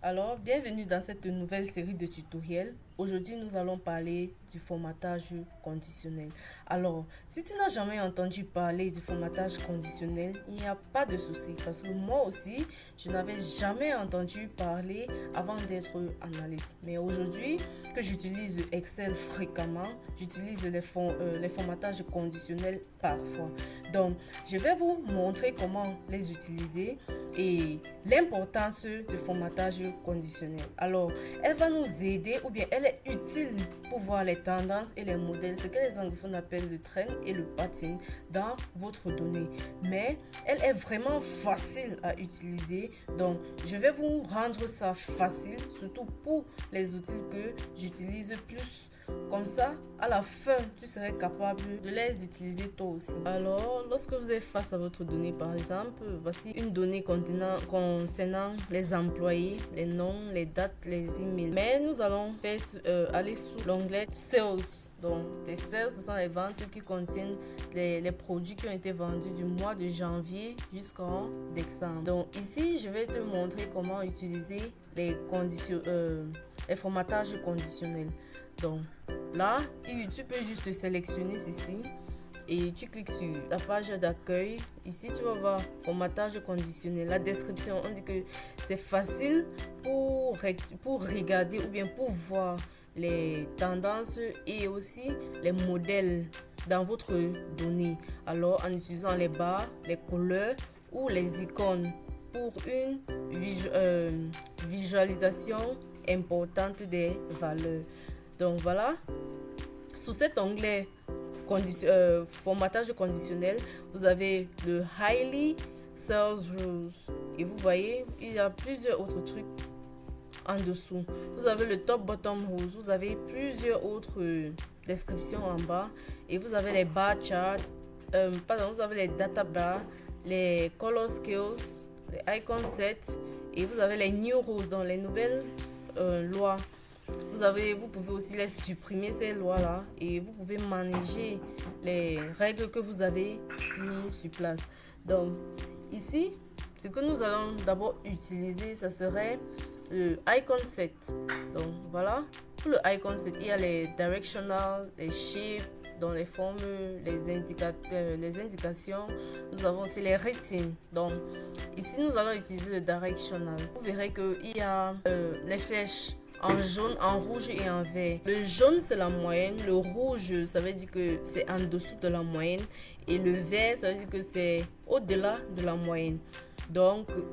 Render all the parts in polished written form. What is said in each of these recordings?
Alors, bienvenue dans cette nouvelle série de tutoriels. Aujourd'hui, nous allons parler du formatage conditionnel. Alors, si tu n'as jamais entendu parler du formatage conditionnel, il n'y a pas de souci parce que moi aussi, je n'avais jamais entendu parler avant d'être analyste. Mais aujourd'hui, que j'utilise Excel fréquemment, j'utilise les formatages conditionnels parfois. Donc, je vais vous montrer comment les utiliser et l'importance du formatage conditionnel. Alors, elle va nous aider ou bien elle est utile pour voir les tendances et les modèles, ce que les anglophones appellent le trend et le pattern dans votre donnée. Mais elle est vraiment facile à utiliser. Donc, je vais vous rendre ça facile, surtout pour les outils que j'utilise plus. Comme ça, à la fin, tu serais capable de les utiliser toi aussi. Alors, lorsque vous êtes face à votre donnée, par exemple, voici une donnée concernant les employés, les noms, les dates, les emails. Mais nous allons aller sous l'onglet Sales. Donc, les sales, ce sont les ventes qui contiennent les produits qui ont été vendus du mois de janvier jusqu'en décembre. Donc, ici, je vais te montrer comment utiliser les formatages conditionnels. Donc là, tu peux juste sélectionner ceci et tu cliques sur la page d'accueil. Ici, tu vas voir formatage conditionnel. La description, on dit que c'est facile pour regarder ou bien pour voir les tendances et aussi les modèles dans votre donnée. Alors, en utilisant les barres, les couleurs ou les icônes pour une visualisation importante des valeurs. Donc voilà, sous cet onglet formatage conditionnel, vous avez le Highly Sales Rules. Et vous voyez, il y a plusieurs autres trucs en dessous. Vous avez le Top Bottom Rules. Vous avez plusieurs autres descriptions en bas. Et vous avez les bar charts. Vous avez les data bars, les color skills, les icon sets. Et vous avez les new rules, donc les nouvelles lois. Vous pouvez aussi les supprimer, ces lois-là, et vous pouvez manager les règles que vous avez mis sur place. Donc, ici, ce que nous allons d'abord utiliser, ça serait le icon set. Donc, voilà. Pour le icon set, il y a les directional, les shapes, dans les formes, les indications. Nous avons aussi les ratings. Donc, ici, nous allons utiliser le directional. Vous verrez qu'il y a les flèches en jaune, en rouge et en vert. Le jaune, c'est la moyenne. Le rouge, ça veut dire que c'est en dessous de la moyenne. Et le vert, ça veut dire que c'est au-delà de la moyenne. Donc, vous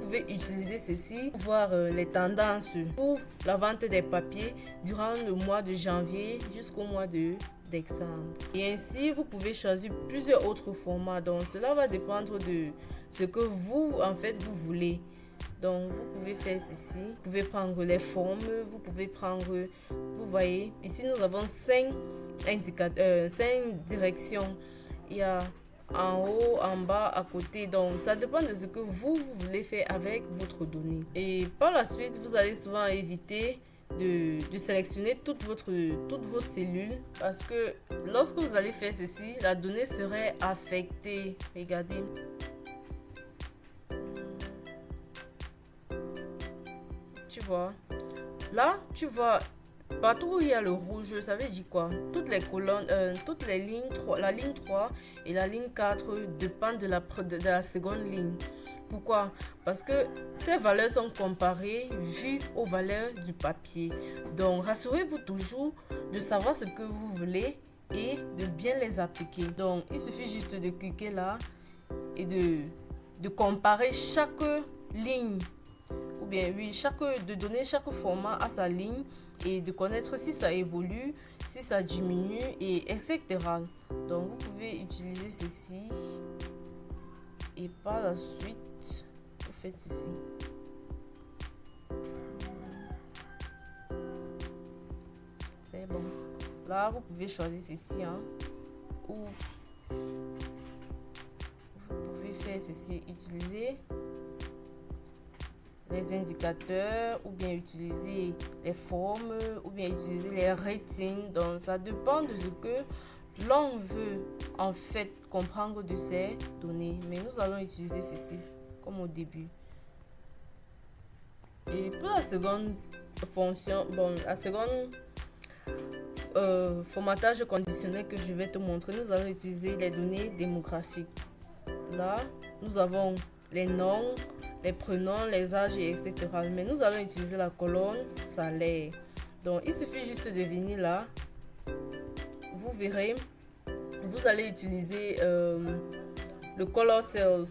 pouvez utiliser ceci pour voir les tendances pour la vente des papiers durant le mois de janvier jusqu'au mois de décembre. Et ainsi, vous pouvez choisir plusieurs autres formats. Donc, cela va dépendre de ce que vous voulez. Donc, vous pouvez faire ceci. Vous pouvez prendre les formes. Vous pouvez prendre, vous voyez, ici nous avons 5 directions. Il y a en haut, en bas, à côté. Donc, ça dépend de ce que vous voulez faire avec votre donnée. Et par la suite, vous allez souvent éviter de sélectionner toutes vos cellules parce que lorsque vous allez faire ceci, la donnée serait affectée. Regardez. Tu vois, là, tu vois, partout où il y a le rouge, ça veut dire quoi? Toutes les colonnes, toutes les lignes, la ligne 3 et la ligne 4 dépendent de la seconde ligne. Pourquoi? Parce que ces valeurs sont comparées vues aux valeurs du papier. Donc, rassurez-vous toujours de savoir ce que vous voulez et de bien les appliquer. Donc, il suffit juste de cliquer là et de comparer chaque ligne ou bien de donner chaque format à sa ligne et de connaître si ça évolue, si ça diminue et etc. Donc vous pouvez utiliser ceci et par la suite vous faites ceci. C'est bon. Là vous pouvez choisir ceci ou vous pouvez faire ceci, utiliser les indicateurs ou bien utiliser les formes ou bien utiliser les ratings. Donc ça dépend de ce que l'on veut en fait comprendre de ces données. Mais nous allons utiliser ceci comme au début. Et pour la seconde fonction, la seconde formatage conditionnel que je vais te montrer, nous allons utiliser les données démographiques. Là, nous avons les noms, les prénoms, les âges, etc. Mais nous allons utiliser la colonne salaire. Donc, il suffit juste de venir là. Vous verrez, vous allez utiliser le color cells,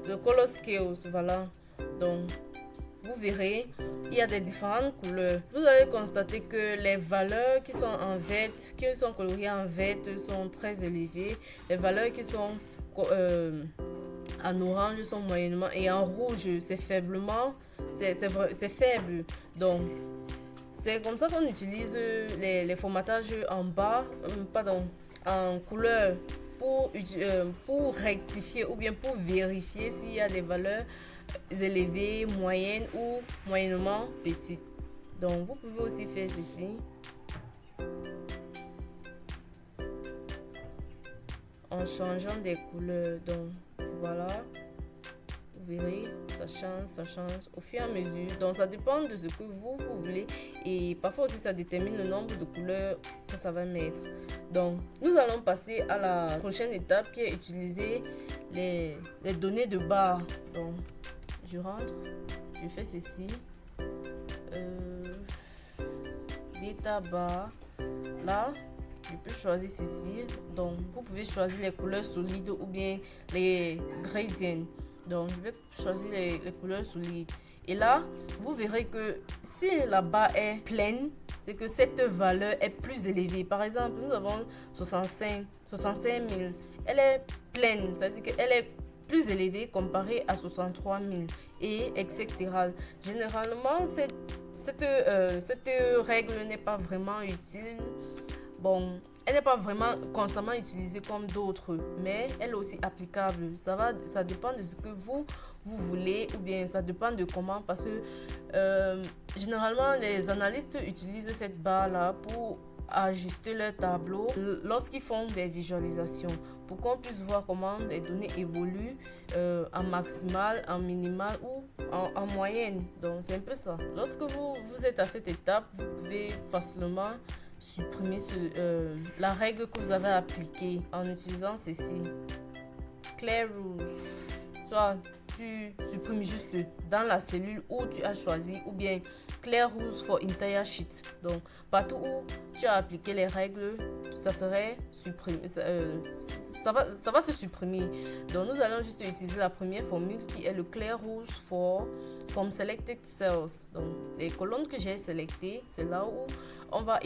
le color scales, voilà. Donc, vous verrez, il y a des différentes couleurs. Vous allez constater que les valeurs qui sont en vert, qui sont coloriées en vert, sont très élevées. Les valeurs qui sont en orange sont moyennement, et en rouge, c'est faiblement, c'est faible. Donc, c'est comme ça qu'on utilise les formatages en bas, en couleur pour rectifier ou bien pour vérifier s'il y a des valeurs élevées, moyennes ou moyennement petites. Donc, vous pouvez aussi faire ceci. En changeant des couleurs. Donc, voilà. Vous verrez, ça change au fur et à mesure. Donc, ça dépend de ce que vous voulez. Et parfois aussi, ça détermine le nombre de couleurs que ça va mettre. Donc, nous allons passer à la prochaine étape qui est utiliser les données de barre. Donc, je rentre, je fais ceci. Data bar. Là, je peux choisir ceci. Donc, vous pouvez choisir les couleurs solides ou bien les gradients. Donc, je vais choisir les couleurs solides. Et là, vous verrez que si la barre est pleine, c'est que cette valeur est plus élevée. Par exemple, nous avons 65 000. Elle est pleine, c'est-à-dire qu'elle est plus élevée comparée à 63 000 et etc. Généralement, cette règle n'est pas vraiment utile. Bon, elle n'est pas vraiment constamment utilisée comme d'autres, mais elle est aussi applicable. Ça dépend de ce que vous voulez, ou bien ça dépend de comment, parce que généralement les analystes utilisent cette barre-là pour ajuster leur tableau lorsqu'ils font des visualisations, pour qu'on puisse voir comment les données évoluent en maximal, en minimal ou en moyenne. Donc c'est un peu ça. Lorsque vous êtes à cette étape, vous pouvez facilement supprimer la règle que vous avez appliquée en utilisant ceci. Clear rules. Soit tu supprimes juste dans la cellule où tu as choisi, ou bien clear rules for entire sheet. Donc partout où tu as appliqué les règles, ça serait supprimé. Ça va se supprimer. Donc nous allons juste utiliser la première formule qui est le clear rules from selected cells. Donc les colonnes que j'ai sélectées, c'est là où on va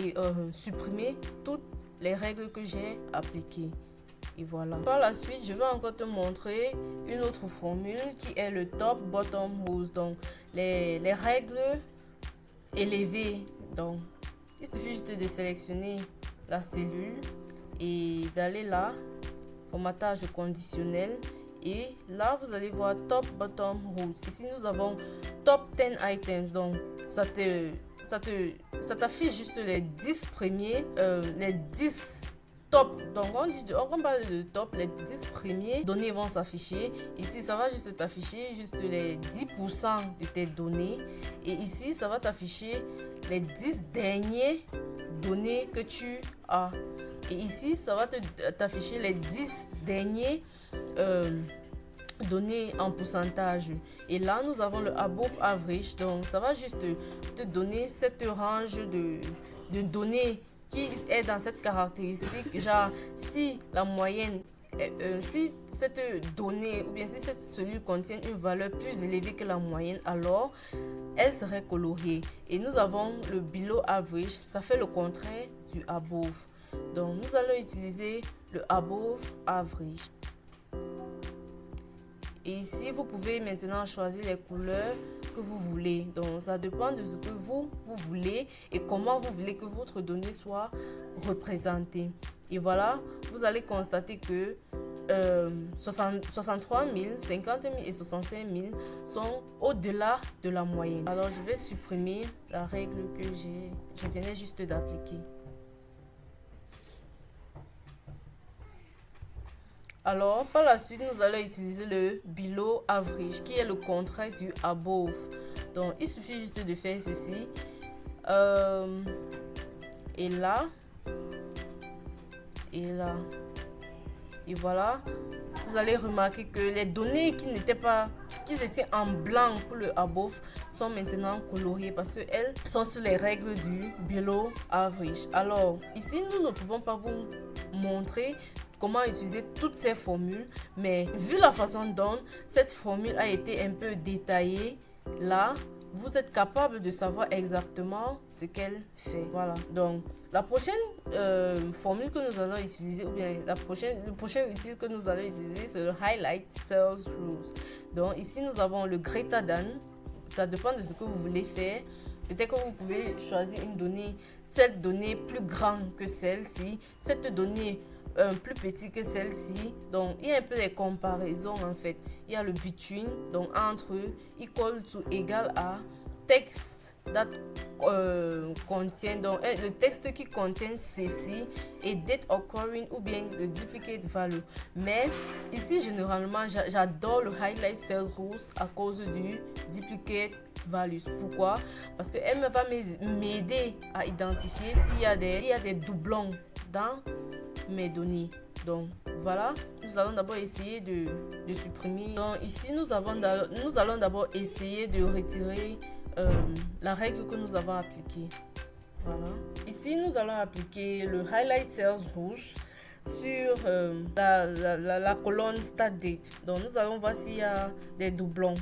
supprimer toutes les règles que j'ai appliquées. Et voilà. Par la suite, je vais encore te montrer une autre formule qui est le top bottom rules. Donc les règles élevées. Donc il suffit juste de sélectionner la cellule et d'aller là, formatage conditionnel, et là vous allez voir top bottom rules. Ici nous avons top 10 items. Donc ça t'affiche juste les 10 premiers, les 10 top. Donc on parle de top, les 10 premiers données vont s'afficher. Ici ça va juste t'afficher juste les 10% de tes données, et ici ça va t'afficher les 10 derniers données que tu as, et ici ça va t'afficher les 10 derniers données en pourcentage. Et là nous avons le above average. Donc ça va juste te donner cette range de données qui est dans cette caractéristique. Genre si la moyenne, si cette donnée ou bien si cette cellule contient une valeur plus élevée que la moyenne, alors elle serait coloriée. Et nous avons le below average, ça fait le contraire du above. Donc nous allons utiliser le above average. Et ici, vous pouvez maintenant choisir les couleurs que vous voulez. Donc, ça dépend de ce que vous voulez et comment vous voulez que votre donnée soit représentée. Et voilà, vous allez constater que 63 000, 50 000 et 65 000 sont au-delà de la moyenne. Alors, je vais supprimer la règle que je venais juste d'appliquer. Alors, par la suite, nous allons utiliser le below average, qui est le contraire du above. Donc, il suffit juste de faire ceci. Et là. Et là. Et voilà. Vous allez remarquer que les données qui étaient en blanc pour le above sont maintenant coloriées parce qu'elles sont sur les règles du below average. Alors, ici, nous ne pouvons pas vous montrer comment utiliser toutes ces formules, mais vu la façon dont cette formule a été un peu détaillée, là, vous êtes capable de savoir exactement ce qu'elle fait. Voilà. Donc, la prochaine formule que nous allons utiliser, ou bien le prochain outil que nous allons utiliser, c'est le Highlight Sales Rules. Donc, ici, nous avons le Greater Than. Ça dépend de ce que vous voulez faire. Peut-être que vous pouvez choisir une donnée, cette donnée plus grande que celle-ci, cette donnée plus petite que celle-ci. Donc, il y a un peu des comparaisons en fait. Il y a le between, donc entre, equal to, égal à, texte that contient, donc le texte qui contient ceci, et date occurring ou bien le duplicate value. Mais ici, généralement, j'adore le Highlight Sales Rules à cause du duplicate values. Pourquoi? Parce qu'elle va m'aider à identifier s'il y a des doublons dans mes données. Donc voilà, nous allons d'abord essayer de supprimer. Donc ici nous allons d'abord essayer de retirer la règle que nous avons appliquée. Voilà. Ici nous allons appliquer le Highlight Sales Rules sur la colonne Start Date. Donc nous allons voir s'il y a des doublons.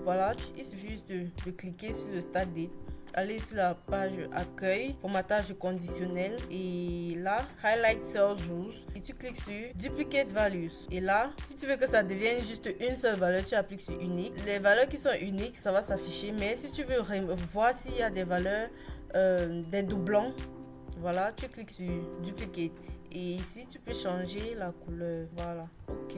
Voilà, il suffit juste de cliquer sur le Start Date. Allez sur la page accueil, formatage conditionnel, et là, Highlight Sales Rules, et tu cliques sur Duplicate Values. Et là, si tu veux que ça devienne juste une seule valeur, tu appliques sur unique. Les valeurs qui sont uniques, ça va s'afficher, mais si tu veux voir s'il y a des valeurs, des doublons, voilà, tu cliques sur Duplicate. Et ici, tu peux changer la couleur. Voilà, ok.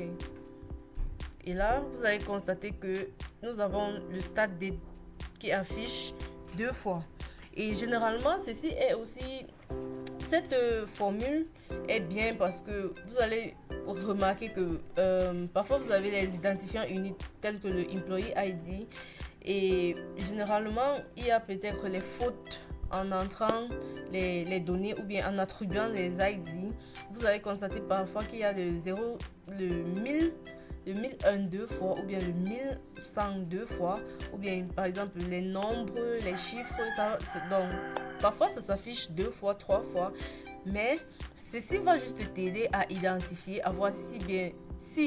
Et là, vous allez constater que nous avons le Start Date qui affiche 2 fois. Et généralement, ceci est aussi... Cette formule est bien parce que vous allez remarquer que parfois vous avez les identifiants uniques tels que le Employee ID. Et généralement, il y a peut-être les fautes en entrant les données ou bien en attribuant les ID. Vous allez constater parfois qu'il y a le 1001 deux fois ou bien le 1100 deux fois, ou bien par exemple les nombres, les chiffres, donc parfois ça s'affiche 2 fois, 3 fois, mais ceci va juste t'aider à identifier, à voir si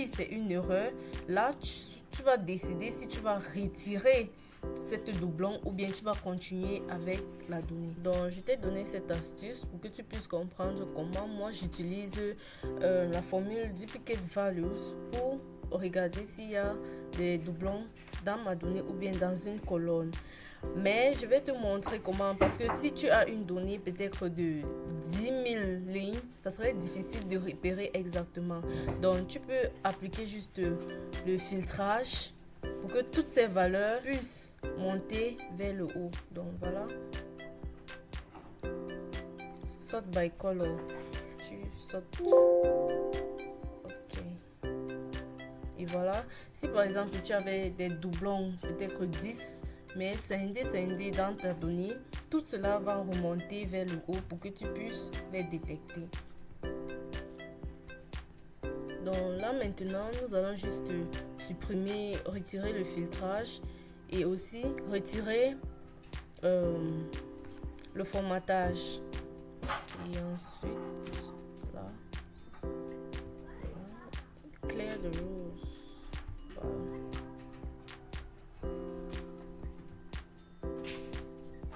c'est une erreur. Là tu vas décider si tu vas retirer cette doublon ou bien tu vas continuer avec la donnée. Donc je t'ai donné cette astuce pour que tu puisses comprendre comment moi j'utilise la formule Duplicate Values pour regarder s'il y a des doublons dans ma donnée ou bien dans une colonne. Mais je vais te montrer comment, parce que si tu as une donnée peut-être de 10 000 lignes, ça serait difficile de repérer exactement. Donc tu peux appliquer juste le filtrage pour que toutes ces valeurs puissent monter vers le haut. Donc voilà. Sort by color. Tu sortes. Et voilà, si par exemple tu avais des doublons, peut-être 10, mais scindés dans ta donnée, tout cela va remonter vers le haut pour que tu puisses les détecter. Donc là maintenant, nous allons juste retirer le filtrage et aussi retirer le formatage. Et ensuite, là, clear the rules. Il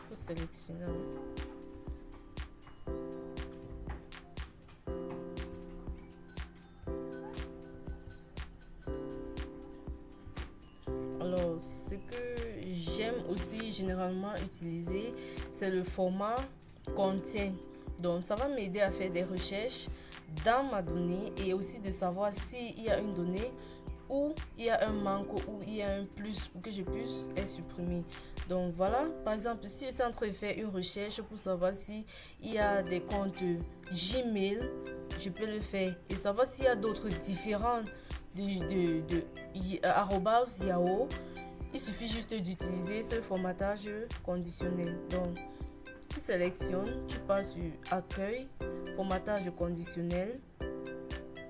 faut sélectionner. Alors, ce que j'aime aussi généralement utiliser, c'est le format contient. Donc, ça va m'aider à faire des recherches dans ma donnée et aussi de savoir s'il y a une donnée où il y a un manque ou il y a un plus pour que je puisse les supprimer. Donc voilà, par exemple, si je suis en train de faire une recherche pour savoir s'il y a des comptes Gmail, je peux le faire et savoir s'il y a d'autres différents de arobase Yahoo. il suffit juste d'utiliser ce formatage conditionnel. Donc, tu sélectionnes, tu passes sur accueil, formatage conditionnel,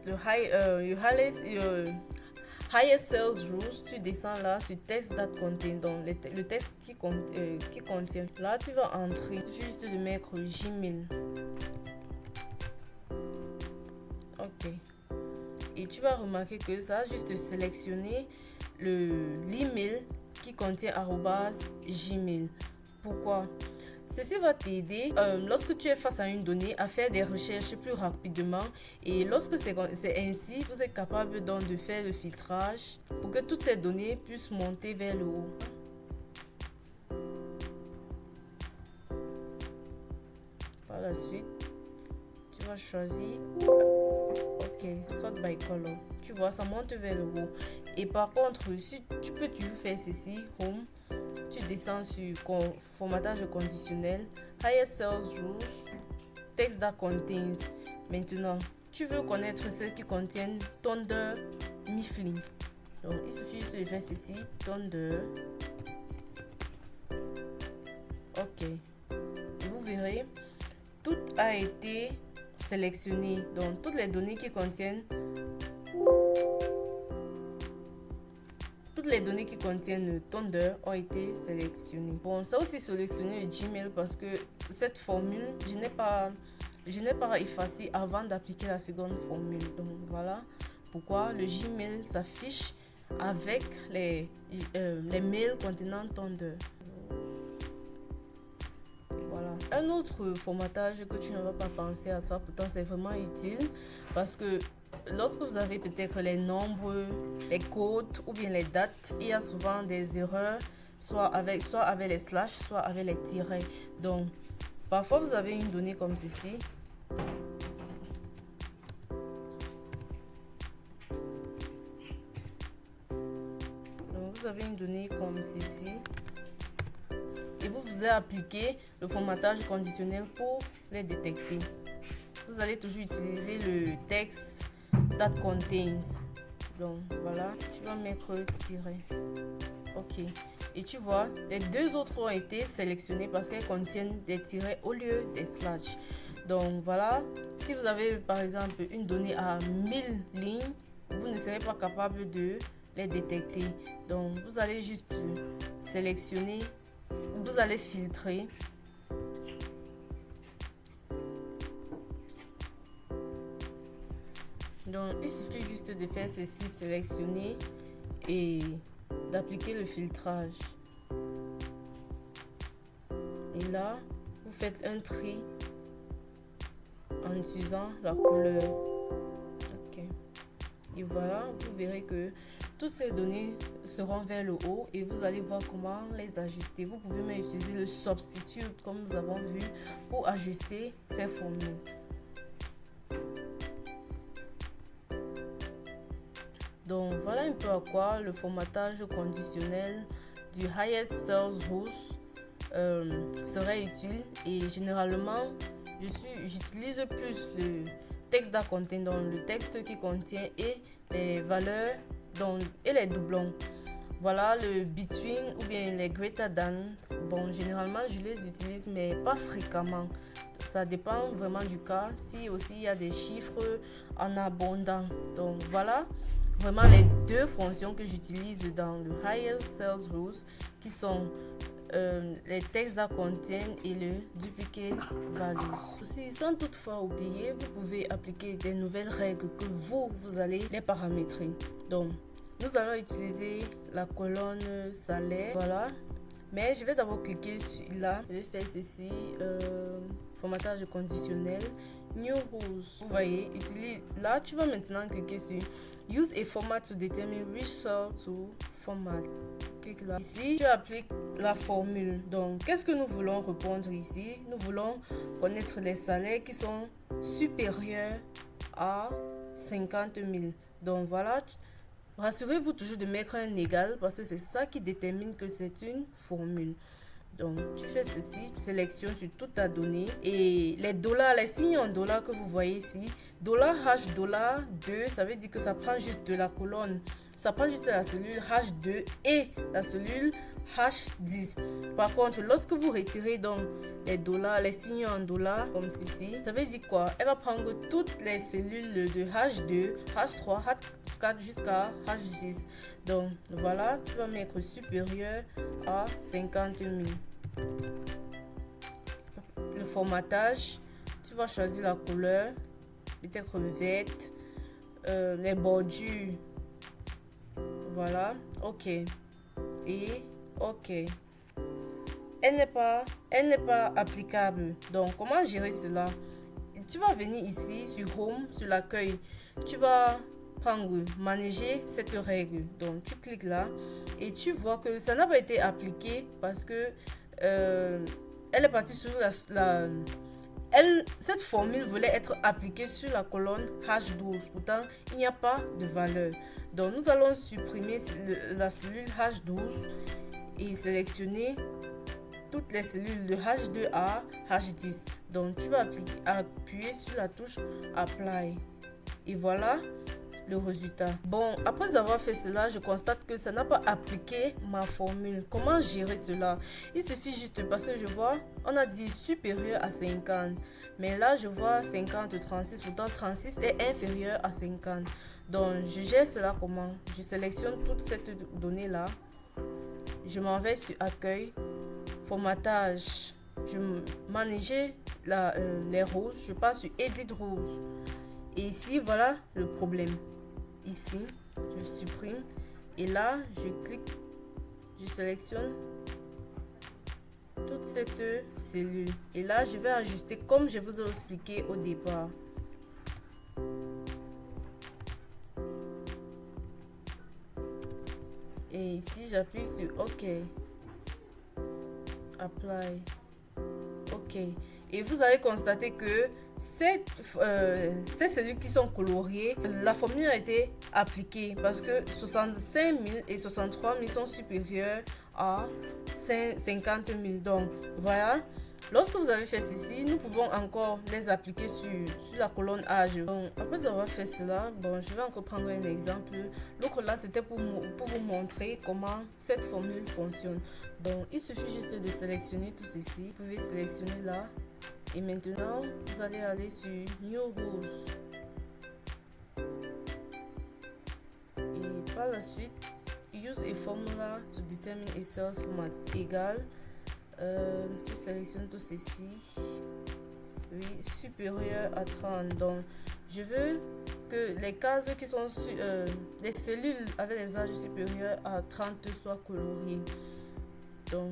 le highest sales rules, tu descends là sur text that contain, donc le texte qui contient. Là, tu vas entrer, il suffit juste de mettre Gmail. Ok. Et tu vas remarquer que ça a juste sélectionné l'email qui contient @gmail. Pourquoi? Ceci va t'aider lorsque tu es face à une donnée à faire des recherches plus rapidement, et lorsque c'est ainsi, vous êtes capable donc de faire le filtrage pour que toutes ces données puissent monter vers le haut. Par la suite, tu vas choisir sort by color. Tu vois, ça monte vers le haut. Et par contre, si tu peux toujours faire ceci, home, tu descends sur formatage conditionnel, highest sales rules, text that contains. Maintenant, tu veux connaître celles qui contiennent Thunder Mifflin. Donc, il suffit juste de faire ceci, Thunder. Ok. Et vous verrez, tout a été sélectionné. Donc, toutes les données qui contiennent Thunder ont été sélectionnées. Bon, ça aussi sélectionné le Gmail parce que cette formule, je n'ai pas effacé avant d'appliquer la seconde formule. Donc voilà pourquoi le Gmail s'affiche avec les mails contenant Thunder. Voilà. Un autre formatage que tu ne vas pas penser à ça, pourtant c'est vraiment utile parce que lorsque vous avez peut-être les nombres, les codes ou bien les dates, il y a souvent des erreurs, soit avec les slash, soit avec les tirets. Donc, parfois vous avez une donnée comme ceci. Donc, vous avez une donnée comme ceci. Et vous avez appliqué le formatage conditionnel pour les détecter. Vous allez toujours utiliser le texte that contains. Donc voilà, tu vas mettre tiret. Ok. Et tu vois, les deux autres ont été sélectionnés parce qu'elles contiennent des tirets au lieu des slash. Donc voilà, si vous avez par exemple une donnée à 1000 lignes, vous ne serez pas capable de les détecter. Donc vous allez juste sélectionner, vous allez filtrer. Donc, il suffit juste de faire ceci, sélectionner et d'appliquer le filtrage. Et là, vous faites un tri en utilisant la couleur. Ok. Et voilà, vous verrez que toutes ces données seront vers le haut et vous allez voir comment les ajuster. Vous pouvez même utiliser le substitute comme nous avons vu pour ajuster ces formules. Donc voilà un peu à quoi le formatage conditionnel du highest sales rules serait utile, et généralement j'utilise plus le texte that contain, donc le texte qui contient et les valeurs et les doublons. Voilà le between ou bien les greater than. Bon, généralement je les utilise mais pas fréquemment. Ça dépend vraiment du cas. Si aussi il y a des chiffres en abondant. Donc voilà vraiment les deux fonctions que j'utilise dans le highest sales rules, qui sont les textes that contain et le duplicate values. Aussi, sans toutefois oublier, vous pouvez appliquer des nouvelles règles que vous allez les paramétrer. Donc, nous allons utiliser la colonne salaire. Voilà. Mais je vais d'abord cliquer sur là. Je vais faire ceci. Formatage conditionnel. New rules. Vous voyez, là, tu vas maintenant cliquer sur Use a format to determine which cell to format. Clique là. Ici, tu appliques la formule. Donc, qu'est-ce que nous voulons répondre ici? Nous voulons connaître les salaires qui sont supérieurs à 50 000. Donc, voilà. Rassurez-vous toujours de mettre un égal parce que c'est ça qui détermine que c'est une formule. Donc, tu fais ceci, tu sélectionnes sur toute ta donnée et les dollars, les signes en dollars que vous voyez ici, $H$2, ça veut dire que ça prend juste de la colonne ça prend juste la cellule H2 et la cellule H10. Par contre, lorsque vous retirez donc les dollars, les signes en dollars, comme ceci, ça veut dire quoi? Elle va prendre toutes les cellules de H2, H3, H4 jusqu'à H10. Donc, voilà, tu vas mettre supérieur à 50 000. Le formatage, tu vas choisir la couleur, peut-être verte, les bordures. Voilà, ok. Et ok. Elle n'est pas applicable. Donc, comment gérer cela? Tu vas venir ici sur Home, sur l'accueil. Tu vas prendre manager cette règle. Donc, tu cliques là et tu vois que ça n'a pas été appliqué parce que elle est partie sur cette formule voulait être appliquée sur la colonne H12. Pourtant, il n'y a pas de valeur. Donc, nous allons supprimer la cellule H12 et sélectionner toutes les cellules de H2 à H10. Donc, tu vas appuyer sur la touche Apply. Et voilà le résultat. Bon, après avoir fait cela, je constate que ça n'a pas appliqué ma formule. Comment gérer cela? Il suffit juste parce que je vois, on a dit supérieur à 50. Mais là, je vois 50, 36. Pourtant, 36 est inférieur à 50. Donc, je gère cela comment? Je sélectionne toute cette donnée-là. Je m'en vais sur Accueil, Formatage. Je manage les roses. Je passe sur Edit Rose. Et ici, voilà le problème. Ici, je supprime. Et là, je clique. Je sélectionne toute cette cellule. Et là, je vais ajuster comme je vous ai expliqué au départ. Et ici, j'appuie sur OK. Apply. OK. Et vous allez constater que ces cellules qui sont coloriées, la formule a été appliquée parce que 65 000 et 63 000 sont supérieurs à 50 000. Donc, voilà. Lorsque vous avez fait ceci, nous pouvons encore les appliquer sur la colonne âge. Donc, après avoir fait cela, bon, je vais encore prendre un exemple. Donc là, c'était pour vous montrer comment cette formule fonctionne. Donc, il suffit juste de sélectionner tout ceci. Vous pouvez sélectionner là. Et maintenant, vous allez aller sur New Rules. Et par la suite, use a formula to determine a cell format égal. Tu sélectionnes tout ceci. Oui, supérieur à 30. Donc, je veux que les cases qui sont sur les cellules avec les âges supérieurs à 30 soient coloriées. Donc,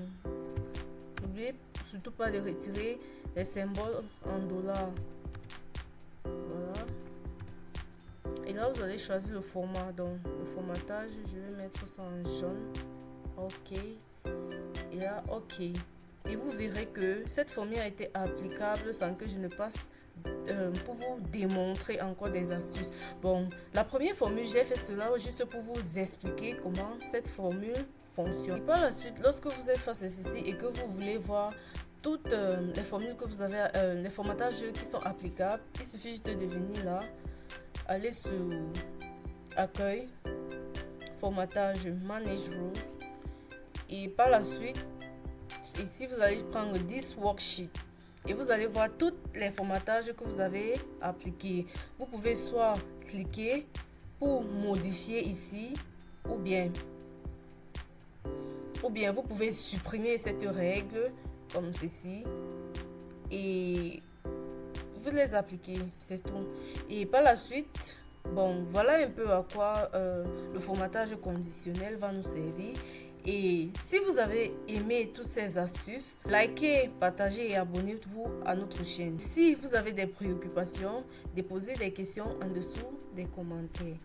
n'oubliez surtout pas de retirer les symboles en dollars. Voilà. Et là, vous allez choisir le format. Donc, le formatage, je vais mettre ça en jaune. OK. Et là, OK. Et vous verrez que cette formule a été applicable sans que je ne passe pour vous démontrer encore des astuces. Bon, la première formule, j'ai fait cela juste pour vous expliquer comment cette formule fonctionne. Et par la suite, lorsque vous êtes face à ceci et que vous voulez voir toutes les formules que vous avez, les formatages qui sont applicables, il suffit juste de venir là, aller sur Accueil, Formatage, Manage Rules. Et par la suite, ici, vous allez prendre 10 worksheets et vous allez voir tous les formatages que vous avez appliqués. Vous pouvez soit cliquer pour modifier ici ou bien vous pouvez supprimer cette règle comme ceci et vous les appliquez, c'est tout. Et par la suite, bon, voilà un peu à quoi le formatage conditionnel va nous servir. Et si vous avez aimé toutes ces astuces, likez, partagez et abonnez-vous à notre chaîne. Si vous avez des préoccupations, déposez des questions en dessous des commentaires.